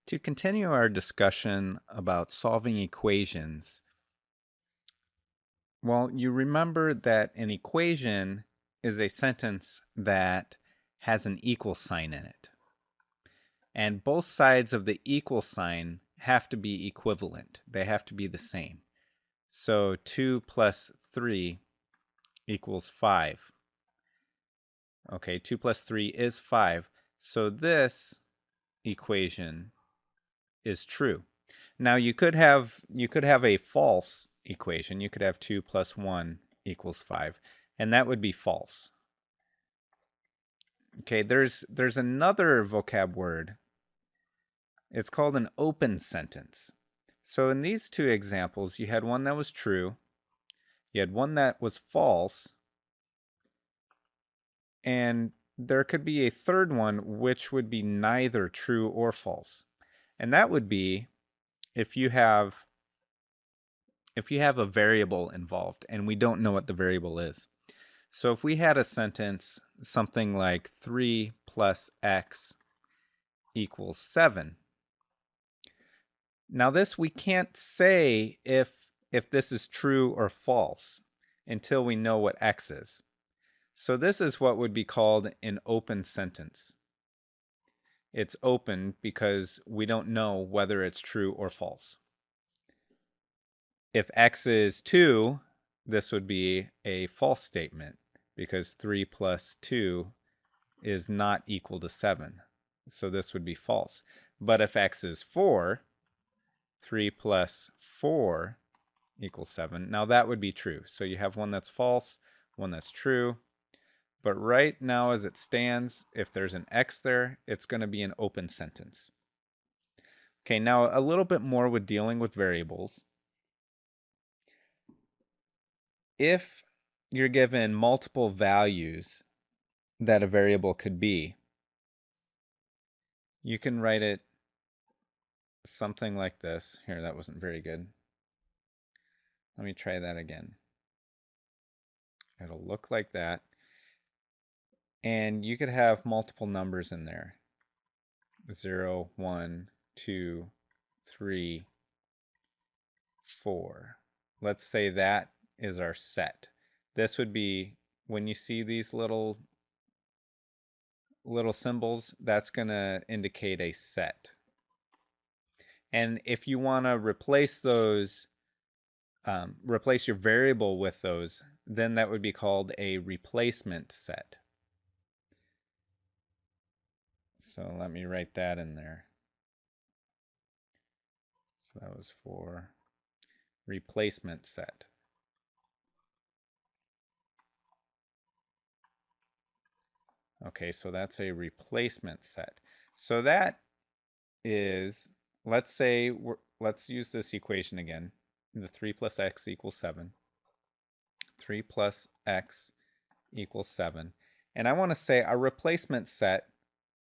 To continue our discussion about solving equations, well, you remember that an equation is a sentence that has an equal sign in it. And both sides of the equal sign have to be equivalent. They have to be the same. So 2 plus 3 equals 5. Okay, 2 plus 3 is 5. So this equation is true. Now you could have a false equation. You could have 2 plus 1 equals 5, and that would be false. Okay, there's another vocab word. It's called an open sentence. So in these two examples, you had one that was true, you had one that was false, and there could be a third one which would be neither true or false. And that would be if you have a variable involved and we don't know what the variable is. So if we had a sentence something like 3 plus x equals 7. Now this we can't say if this is true or false until we know what x is. So this is what would be called an open sentence. It's open because we don't know whether it's true or false. If x is 2, this would be a false statement because 3 plus 2 is not equal to 7. So this would be false. But if x is 4, 3 plus 4 equals 7. Now that would be true. So you have one that's false, one that's true. But right now as it stands, if there's an x there, it's going to be an open sentence. Okay, now a little bit more with dealing with variables. If you're given multiple values that a variable could be, you can write it something like this. Here, that wasn't very good. Let me try that again. It'll look like that. And you could have multiple numbers in there. 0, 1, 2, 3, 4. Let's say that is our set. This would be, when you see these little symbols, that's going to indicate a set. And if you want to replace those, replace your variable with those, then that would be called a replacement set. So let me write that in there. So that was for replacement set. Okay, so that's a replacement set. So that is, let's say, let's use this equation again. The 3 plus x equals 7. 3 plus x equals 7. And I want to say our replacement set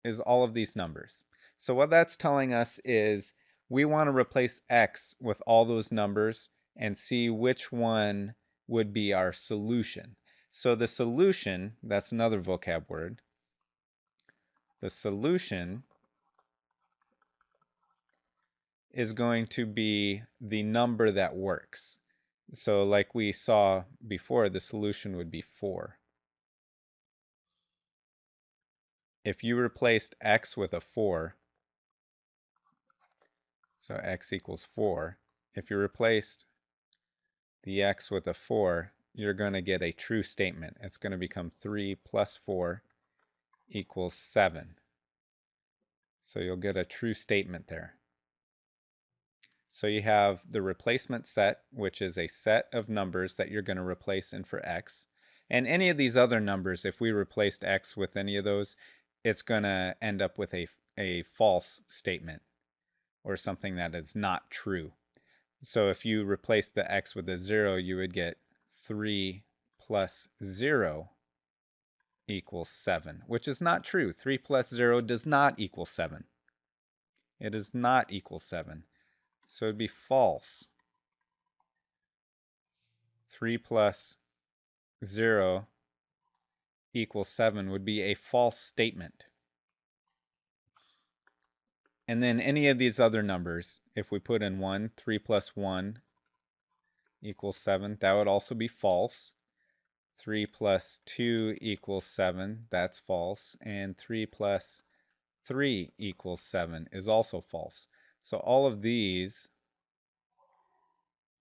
is all of these numbers. So what that's telling us is we want to replace x with all those numbers and see which one would be our solution. So the solution, that's another vocab word. The solution is going to be the number that works. So like we saw before, the solution would be 4. If you replaced x with a 4, so x equals 4, if you replaced the x with a 4, you're going to get a true statement. It's going to become 3 plus 4 equals 7. So you'll get a true statement there. So you have the replacement set, which is a set of numbers that you're going to replace in for x. And any of these other numbers, if we replaced x with any of those, it's going to end up with a false statement or something that is not true. So if you replace the x with a 0, you would get 3 plus 0 equals 7, which is not true. 3 plus 0 does not equal 7. It does not equal 7. So it'd be false. 3 plus 0 equals 7 would be a false statement. And then any of these other numbers, if we put in 1, 3 plus 1 equals 7, that would also be false. 3 plus 2 equals 7, that's false. And 3 plus 3 equals 7 is also false. So all of these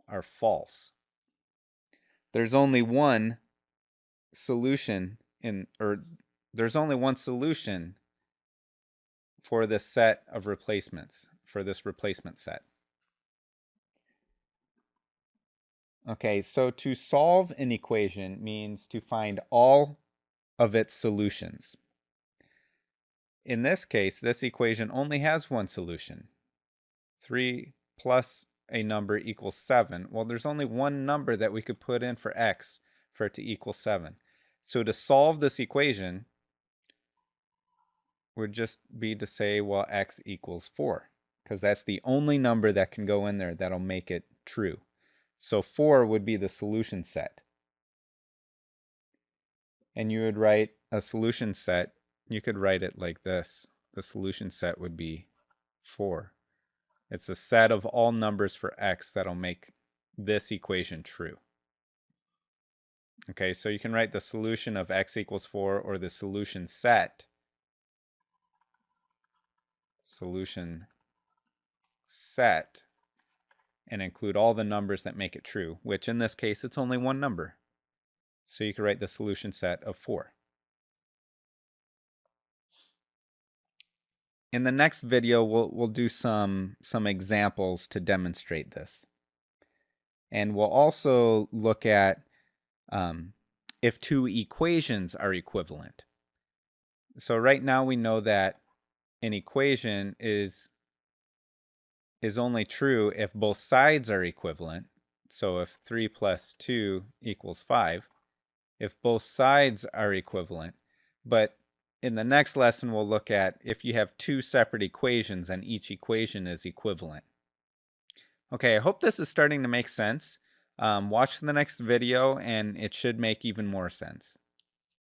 are false. There's only one solution there's only one solution for this set of replacements, for this replacement set. Okay, so to solve an equation means to find all of its solutions. In this case, this equation only has one solution. 3 plus a number equals 7. Well, there's only one number that we could put in for x for it to equal 7. So to solve this equation would just be to say, well, x equals 4, because that's the only number that can go in there that'll make it true. So 4 would be the solution set. And you would write a solution set, you could write it like this. The solution set would be 4. It's the set of all numbers for x that'll make this equation true. Okay, so you can write the solution of x equals 4 or the solution set. Solution set, and include all the numbers that make it true, which in this case it's only one number. So you can write the solution set of 4. In the next video, we'll do some examples to demonstrate this. And we'll also look at if two equations are equivalent. So right now we know that an equation is only true if both sides are equivalent. So if 3 plus 2 equals 5, if both sides are equivalent. But in the next lesson, we'll look at if you have two separate equations and each equation is equivalent. Okay, I hope this is starting to make sense. Watch the next video and it should make even more sense.